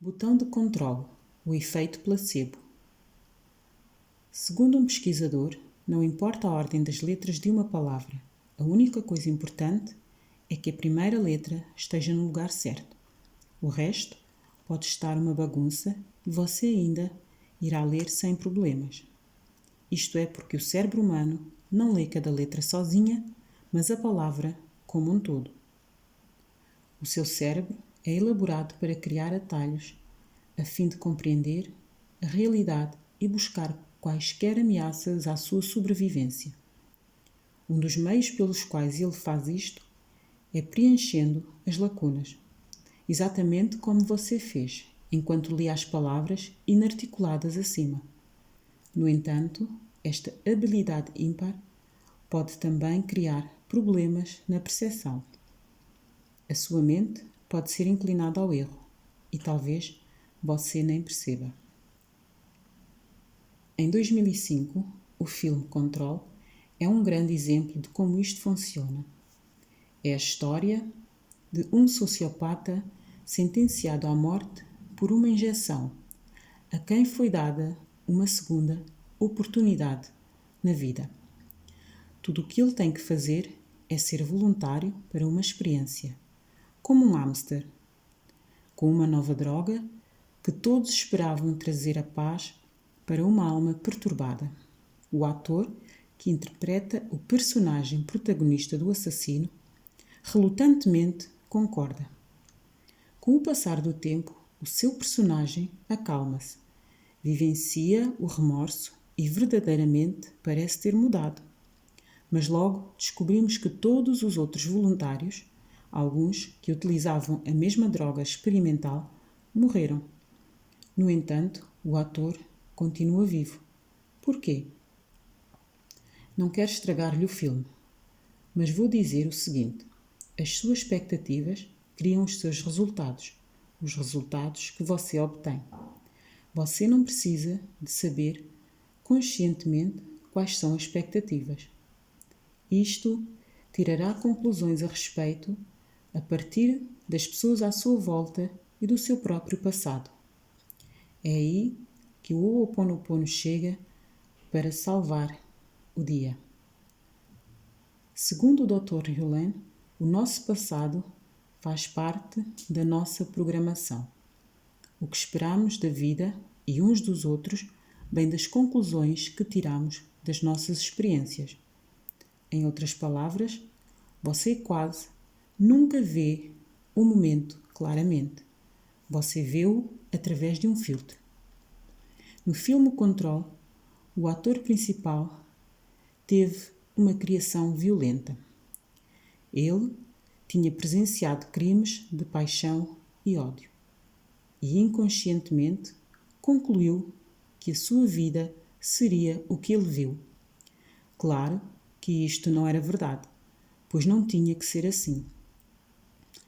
Botão de controle, o efeito placebo. Segundo um pesquisador, não importa a ordem das letras de uma palavra, a única coisa importante é que a primeira letra esteja no lugar certo. O resto pode estar uma bagunça e você ainda irá ler sem problemas. Isto é porque o cérebro humano não lê cada letra sozinha, mas a palavra como um todo. O seu cérebro é elaborado para criar atalhos, a fim de compreender a realidade e buscar quaisquer ameaças à sua sobrevivência. Um dos meios pelos quais ele faz isto é preenchendo as lacunas, exatamente como você fez enquanto lia as palavras inarticuladas acima. No entanto, esta habilidade ímpar pode também criar problemas na percepção. A sua mente pode ser inclinada ao erro e talvez você nem perceba. Em 2005, o filme Control é um grande exemplo de como isto funciona. É a história de um sociopata sentenciado à morte por uma injeção, a quem foi dada uma segunda oportunidade na vida. Tudo o que ele tem que fazer é ser voluntário para uma experiência, como um hamster, com uma nova droga que todos esperavam trazer a paz para uma alma perturbada. O ator, que interpreta o personagem protagonista do assassino, relutantemente concorda. Com o passar do tempo, o seu personagem acalma-se, vivencia o remorso e verdadeiramente parece ter mudado. Mas logo descobrimos que todos os outros voluntários, alguns que utilizavam a mesma droga experimental, morreram. No entanto, o ator continua vivo. Porquê? Não quero estragar-lhe o filme, mas vou dizer o seguinte: as suas expectativas criam os seus resultados, os resultados que você obtém. Você não precisa de saber conscientemente quais são as expectativas. Isto tirará conclusões a respeito a partir das pessoas à sua volta e do seu próprio passado. É aí que o Ho'oponopono chega para salvar o dia. Segundo o Dr. Hewlett, o nosso passado faz parte da nossa programação. O que esperamos da vida e uns dos outros vem das conclusões que tiramos das nossas experiências. Em outras palavras, você quase nunca vê o momento claramente. Você vê-o através de um filtro. No filme Control, o ator principal teve uma criação violenta. Ele tinha presenciado crimes de paixão e ódio e inconscientemente concluiu que a sua vida seria o que ele viu. Claro que isto não era verdade, pois não tinha que ser assim.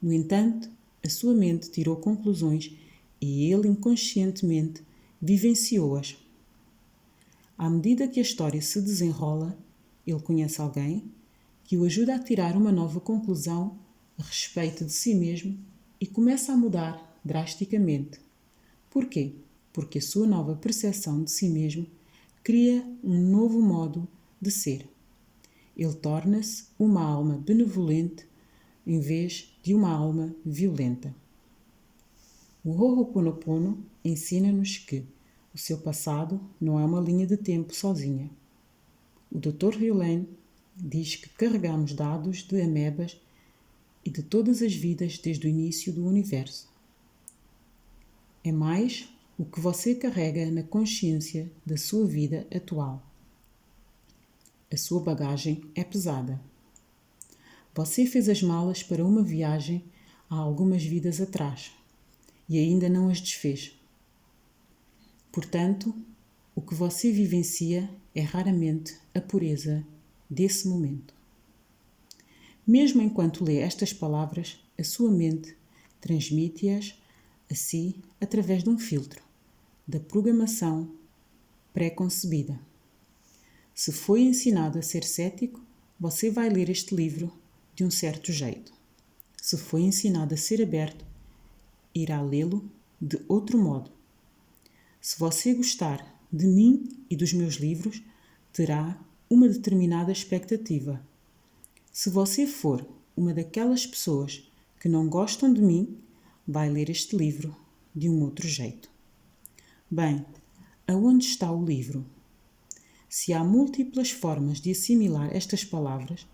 No entanto, a sua mente tirou conclusões e ele inconscientemente vivenciou-as. À medida que a história se desenrola, ele conhece alguém que o ajuda a tirar uma nova conclusão a respeito de si mesmo e começa a mudar drasticamente. Porquê? Porque a sua nova percepção de si mesmo cria um novo modo de ser. Ele torna-se uma alma benevolente em vez de uma alma violenta. O Ho'oponopono ensina-nos que o seu passado não é uma linha de tempo sozinha. O Dr. Hewlett diz que carregamos dados de amebas e de todas as vidas desde o início do universo. É mais o que você carrega na consciência da sua vida atual. A sua bagagem é pesada. Você fez as malas para uma viagem há algumas vidas atrás e ainda não as desfez. Portanto, o que você vivencia é raramente a pureza desse momento. Mesmo enquanto lê estas palavras, a sua mente transmite-as a si através de um filtro, da programação pré-concebida. Se foi ensinado a ser cético, você vai ler este livro de um certo jeito. Se foi ensinado a ser aberto, irá lê-lo de outro modo. Se você gostar de mim e dos meus livros, terá uma determinada expectativa. Se você for uma daquelas pessoas que não gostam de mim, vai ler este livro de um outro jeito. Bem, aonde está o livro? Se há múltiplas formas de assimilar estas palavras,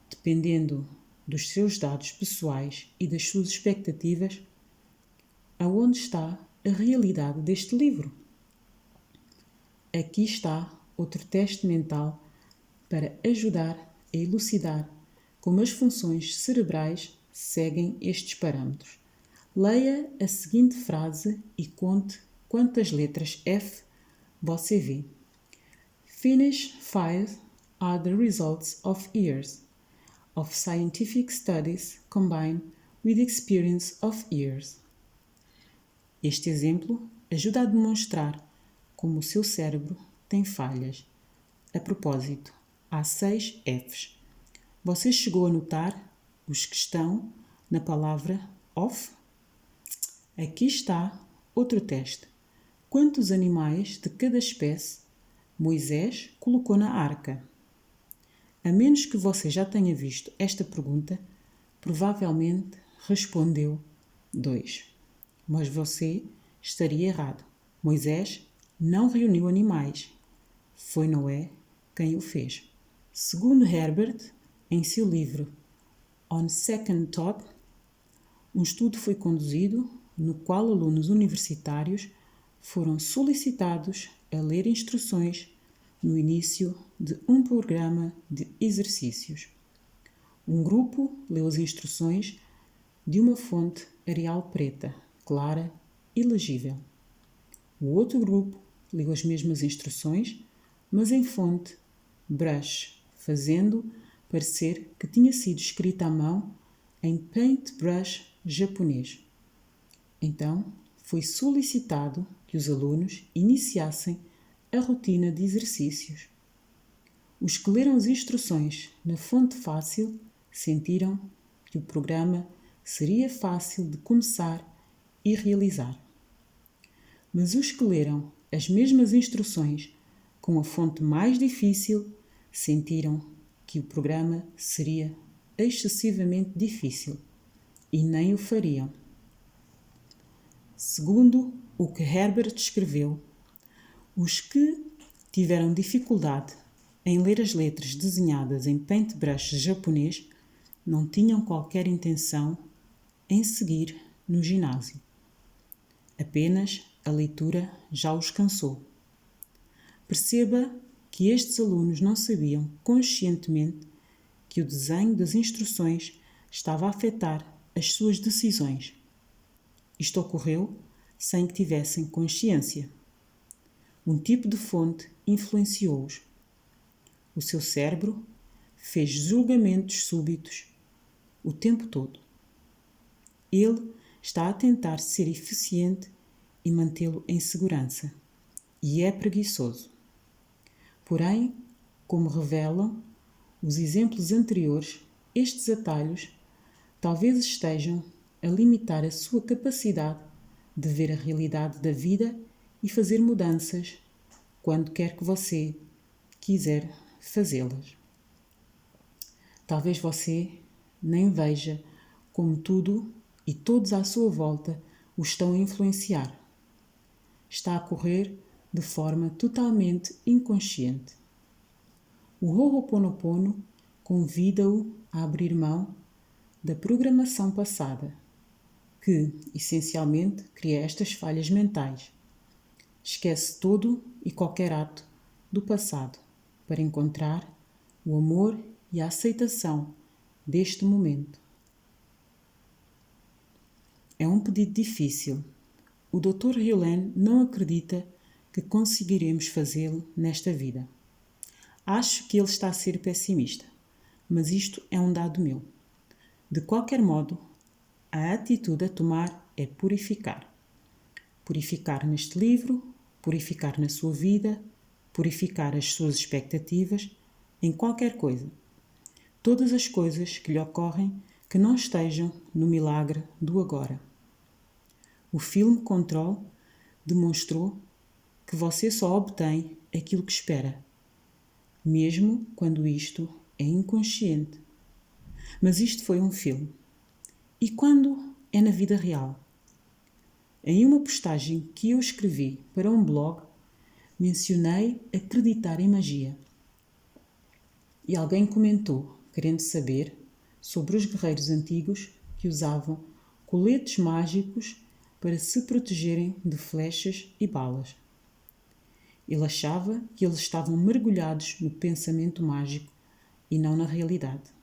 dependendo dos seus dados pessoais e das suas expectativas, aonde está a realidade deste livro? Aqui está outro teste mental para ajudar a elucidar como as funções cerebrais seguem estes parâmetros. Leia a seguinte frase e conte quantas letras F você vê. Finish 5 are the results of years of scientific studies combined with experience of years. Este exemplo ajuda a demonstrar como o seu cérebro tem falhas. A propósito, há 6 Fs. Você chegou a notar os que estão na palavra off? Aqui está outro teste. Quantos animais de cada espécie Moisés colocou na arca? A menos que você já tenha visto esta pergunta, provavelmente respondeu 2. Mas você estaria errado. Moisés não reuniu animais. Foi Noé quem o fez. Segundo Herbert, em seu livro On Second Thought, um estudo foi conduzido no qual alunos universitários foram solicitados a ler instruções no início de um programa de exercícios. Um grupo leu as instruções de uma fonte Arial preta, clara e legível. O outro grupo leu as mesmas instruções, mas em fonte brush, fazendo parecer que tinha sido escrita à mão em paintbrush japonês. Então, foi solicitado que os alunos iniciassem a rotina de exercícios. Os que leram as instruções na fonte fácil sentiram que o programa seria fácil de começar e realizar. Mas os que leram as mesmas instruções com a fonte mais difícil sentiram que o programa seria excessivamente difícil e nem o fariam. Segundo o que Herbert escreveu, os que tiveram dificuldade em ler as letras desenhadas em paintbrush japonês não tinham qualquer intenção em seguir no ginásio. Apenas a leitura já os cansou. Perceba que estes alunos não sabiam conscientemente que o desenho das instruções estava a afetar as suas decisões. Isto ocorreu sem que tivessem consciência. Um tipo de fonte influenciou-os. O seu cérebro fez julgamentos súbitos o tempo todo. Ele está a tentar ser eficiente e mantê-lo em segurança, e é preguiçoso. Porém, como revelam os exemplos anteriores, estes atalhos talvez estejam a limitar a sua capacidade de ver a realidade da vida e fazer mudanças quando quer que você quiser fazê-las. Talvez você nem veja como tudo e todos à sua volta o estão a influenciar. Está a correr de forma totalmente inconsciente. O Ho'oponopono convida-o a abrir mão da programação passada, que, essencialmente, cria estas falhas mentais. Esquece todo e qualquer ato do passado para encontrar o amor e a aceitação deste momento. É um pedido difícil. O Dr. Hewlett não acredita que conseguiremos fazê-lo nesta vida. Acho que ele está a ser pessimista, mas isto é um dado meu. De qualquer modo, a atitude a tomar é purificar. Purificar neste livro, purificar na sua vida, purificar as suas expectativas, em qualquer coisa. Todas as coisas que lhe ocorrem que não estejam no milagre do agora. O filme Control demonstrou que você só obtém aquilo que espera, mesmo quando isto é inconsciente. Mas isto foi um filme. E quando é na vida real? Em uma postagem que eu escrevi para um blog, mencionei acreditar em magia. E alguém comentou, querendo saber, sobre os guerreiros antigos que usavam coletes mágicos para se protegerem de flechas e balas. Ele achava que eles estavam mergulhados no pensamento mágico e não na realidade.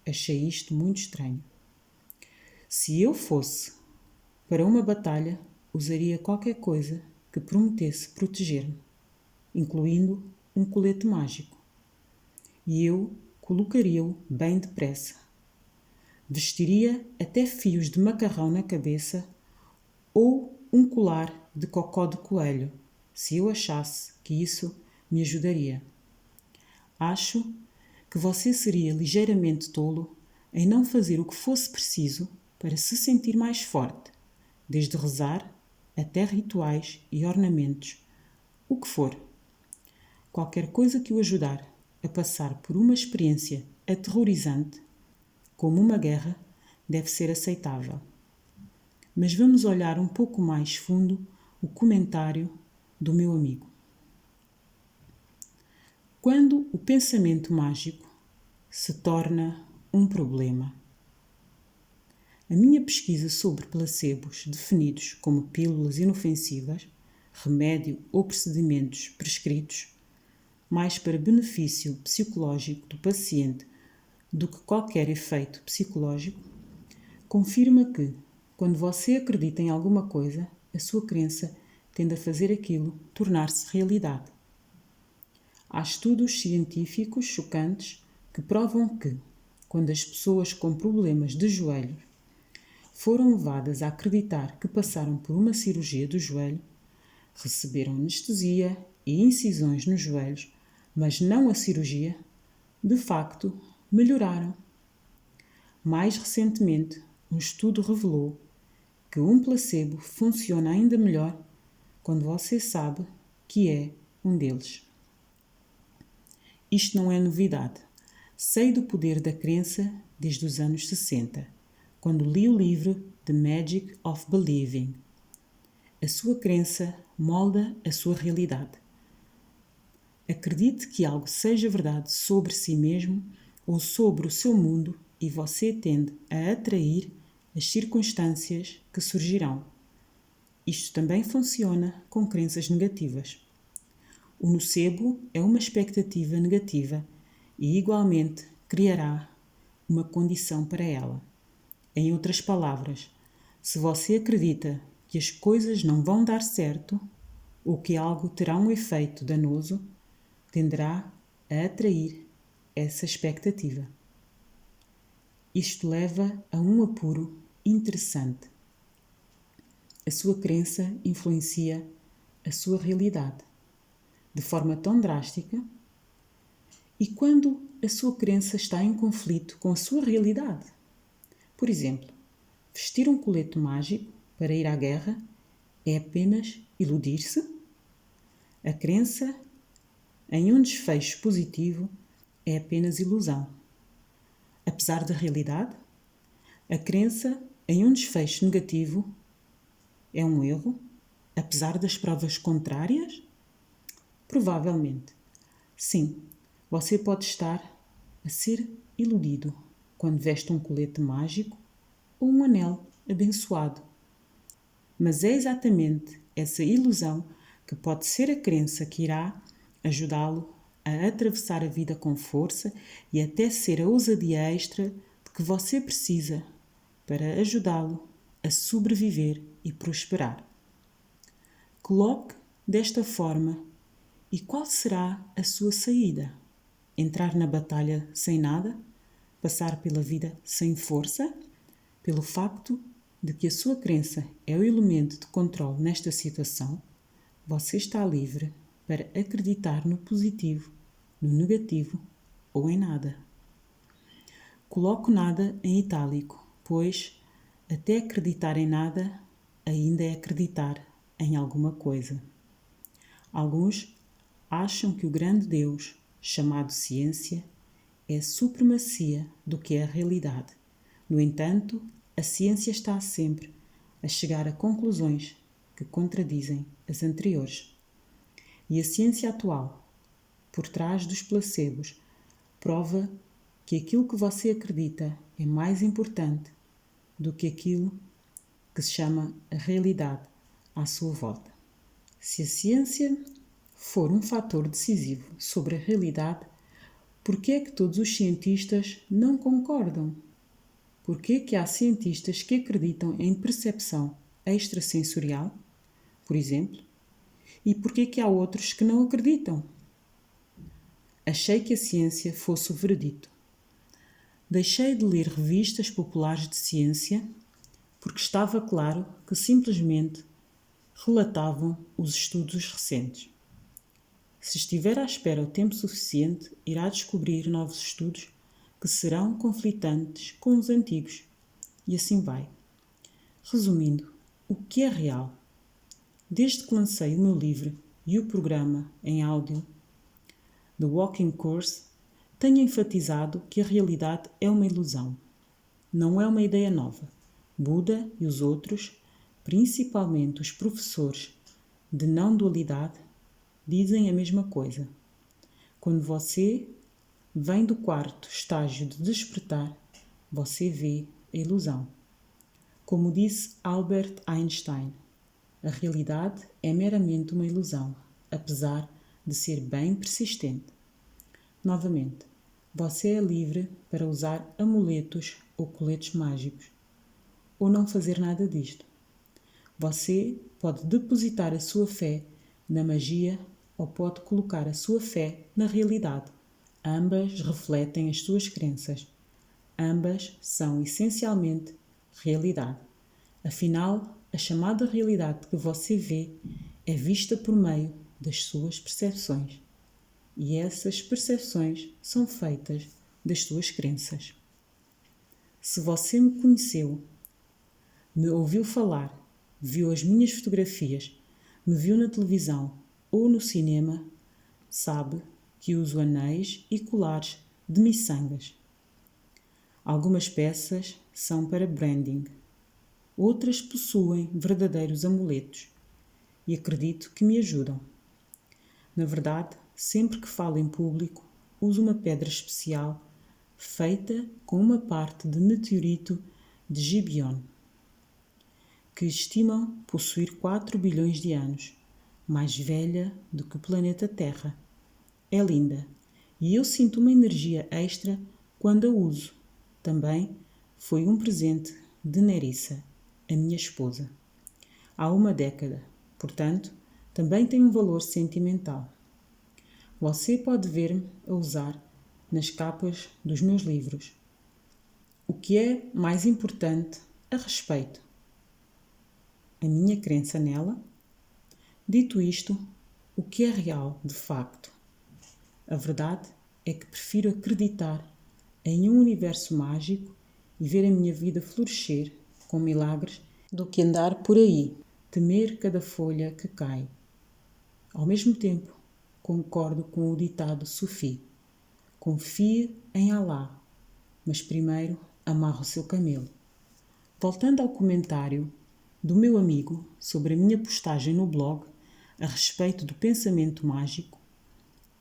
Achei isto muito estranho. Se eu fosse para uma batalha, usaria qualquer coisa que prometesse proteger-me, incluindo um colete mágico. E eu colocaria-o bem depressa. Vestiria até fios de macarrão na cabeça ou um colar de cocó de coelho, se eu achasse que isso me ajudaria. Acho que você seria ligeiramente tolo em não fazer o que fosse preciso para se sentir mais forte, desde rezar até rituais e ornamentos, o que for. Qualquer coisa que o ajudar a passar por uma experiência aterrorizante, como uma guerra, deve ser aceitável. Mas vamos olhar um pouco mais fundo o comentário do meu amigo. Quando o pensamento mágico se torna um problema. A minha pesquisa sobre placebos definidos como pílulas inofensivas, remédio ou procedimentos prescritos, mais para benefício psicológico do paciente do que qualquer efeito psicológico, confirma que, quando você acredita em alguma coisa, a sua crença tende a fazer aquilo tornar-se realidade. Há estudos científicos chocantes que provam que, quando as pessoas com problemas de joelho foram levadas a acreditar que passaram por uma cirurgia do joelho, receberam anestesia e incisões nos joelhos, mas não a cirurgia, de facto, melhoraram. Mais recentemente, um estudo revelou que um placebo funciona ainda melhor quando você sabe que é um deles. Isto não é novidade. Sei do poder da crença desde os anos 60, quando li o livro The Magic of Believing. A sua crença molda a sua realidade. Acredite que algo seja verdade sobre si mesmo ou sobre o seu mundo e você tende a atrair as circunstâncias que surgirão. Isto também funciona com crenças negativas. O nocebo é uma expectativa negativa e, igualmente, criará uma condição para ela. Em outras palavras, se você acredita que as coisas não vão dar certo ou que algo terá um efeito danoso, tenderá a atrair essa expectativa. Isto leva a um apuro interessante. A sua crença influencia a sua realidade de forma tão drástica, e quando a sua crença está em conflito com a sua realidade. Por exemplo, vestir um colete mágico para ir à guerra é apenas iludir-se? A crença em um desfecho positivo é apenas ilusão. Apesar da realidade, a crença em um desfecho negativo é um erro, apesar das provas contrárias? Provavelmente. Sim, você pode estar a ser iludido quando veste um colete mágico ou um anel abençoado. Mas é exatamente essa ilusão que pode ser a crença que irá ajudá-lo a atravessar a vida com força e até ser a ousadia extra de que você precisa para ajudá-lo a sobreviver e prosperar. Coloque desta forma. E qual será a sua saída? Entrar na batalha sem nada? Passar pela vida sem força? Pelo facto de que a sua crença é o elemento de controle nesta situação, você está livre para acreditar no positivo, no negativo ou em nada. Coloco nada em itálico, pois até acreditar em nada ainda é acreditar em alguma coisa. Alguns acham que o grande Deus, chamado ciência, é a supremacia do que é a realidade. No entanto, a ciência está sempre a chegar a conclusões que contradizem as anteriores. E a ciência atual, por trás dos placebos, prova que aquilo que você acredita é mais importante do que aquilo que se chama a realidade à sua volta. Se a ciência for um fator decisivo sobre a realidade, por que é que todos os cientistas não concordam? Por que é que há cientistas que acreditam em percepção extrasensorial, por exemplo, e por que é que há outros que não acreditam? Achei que a ciência fosse o veredito. Deixei de ler revistas populares de ciência porque estava claro que simplesmente relatavam os estudos recentes. Se estiver à espera o tempo suficiente, irá descobrir novos estudos que serão conflitantes com os antigos. E assim vai. Resumindo, o que é real? Desde que lancei o meu livro e o programa em áudio, The Walking Course, tenho enfatizado que a realidade é uma ilusão. Não é uma ideia nova. Buda e os outros, principalmente os professores de não-dualidade, dizem a mesma coisa. Quando você vem do quarto estágio de despertar, você vê a ilusão. Como disse Albert Einstein, a realidade é meramente uma ilusão, apesar de ser bem persistente. Novamente, você é livre para usar amuletos ou coletes mágicos, ou não fazer nada disto. Você pode depositar a sua fé na magia ou pode colocar a sua fé na realidade. Ambas refletem as suas crenças. Ambas são essencialmente realidade. Afinal, a chamada realidade que você vê é vista por meio das suas percepções. E essas percepções são feitas das suas crenças. Se você me conheceu, me ouviu falar, viu as minhas fotografias, me viu na televisão ou no cinema, sabe que uso anéis e colares de miçangas. Algumas peças são para branding, outras possuem verdadeiros amuletos e acredito que me ajudam. Na verdade, sempre que falo em público, uso uma pedra especial feita com uma parte de meteorito de Gibeon, que estimam possuir 4 bilhões de anos, mais velha do que o planeta Terra. É linda e eu sinto uma energia extra quando a uso. Também foi um presente de Nerissa, a minha esposa, há uma década, portanto, também tem um valor sentimental. Você pode ver-me a usar nas capas dos meus livros. O que é mais importante a respeito? A minha crença nela? Dito isto, o que é real de facto? A verdade é que prefiro acreditar em um universo mágico e ver a minha vida florescer com milagres do que andar por aí, temer cada folha que cai. Ao mesmo tempo, concordo com o ditado sufi: confie em Alá, mas primeiro amarre o seu camelo. Voltando ao comentário do meu amigo sobre a minha postagem no blog a respeito do pensamento mágico,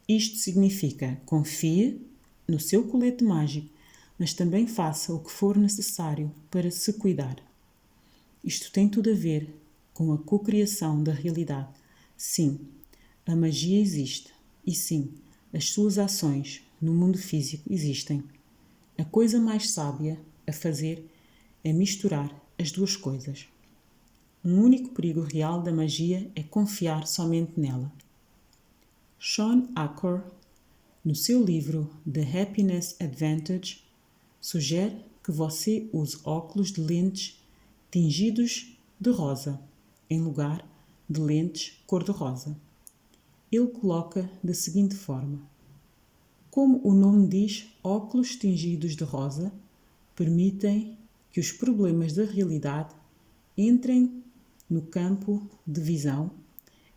isto significa confie no seu colete mágico, mas também faça o que for necessário para se cuidar. Isto tem tudo a ver com a cocriação da realidade. Sim, a magia existe. E sim, as suas ações no mundo físico existem. A coisa mais sábia a fazer é misturar as duas coisas. Um único perigo real da magia é confiar somente nela. Sean Achor, no seu livro The Happiness Advantage, sugere que você use óculos de lentes tingidos de rosa, em lugar de lentes cor-de-rosa. Ele coloca da seguinte forma: como o nome diz, óculos tingidos de rosa permitem que os problemas da realidade entrem no campo de visão,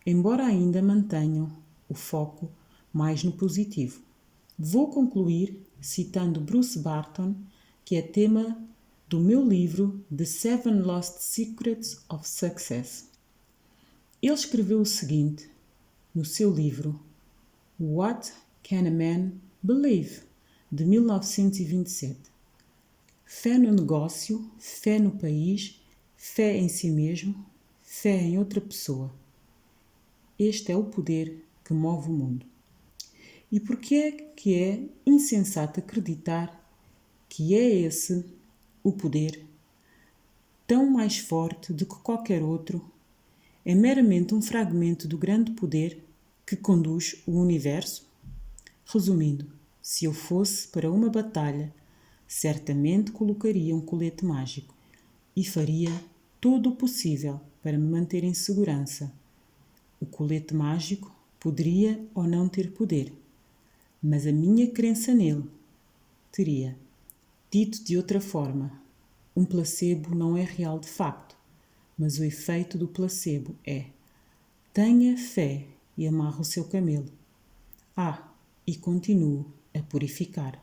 embora ainda mantenham o foco mais no positivo. Vou concluir citando Bruce Barton, que é tema do meu livro The 7 Lost Secrets of Success. Ele escreveu o seguinte no seu livro What Can a Man Believe? De 1927. Fé no negócio, fé no país, fé em si mesmo, fé em outra pessoa. Este é o poder que move o mundo. E por que é insensato acreditar que é esse o poder, tão mais forte do que qualquer outro, é meramente um fragmento do grande poder que conduz o universo? Resumindo, se eu fosse para uma batalha, certamente colocaria um colete mágico e faria todo o possível para me manter em segurança. O colete mágico poderia ou não ter poder, mas a minha crença nele teria. Dito de outra forma, um placebo não é real de facto, mas o efeito do placebo é: tenha fé e amarre o seu camelo. E continuo a purificar.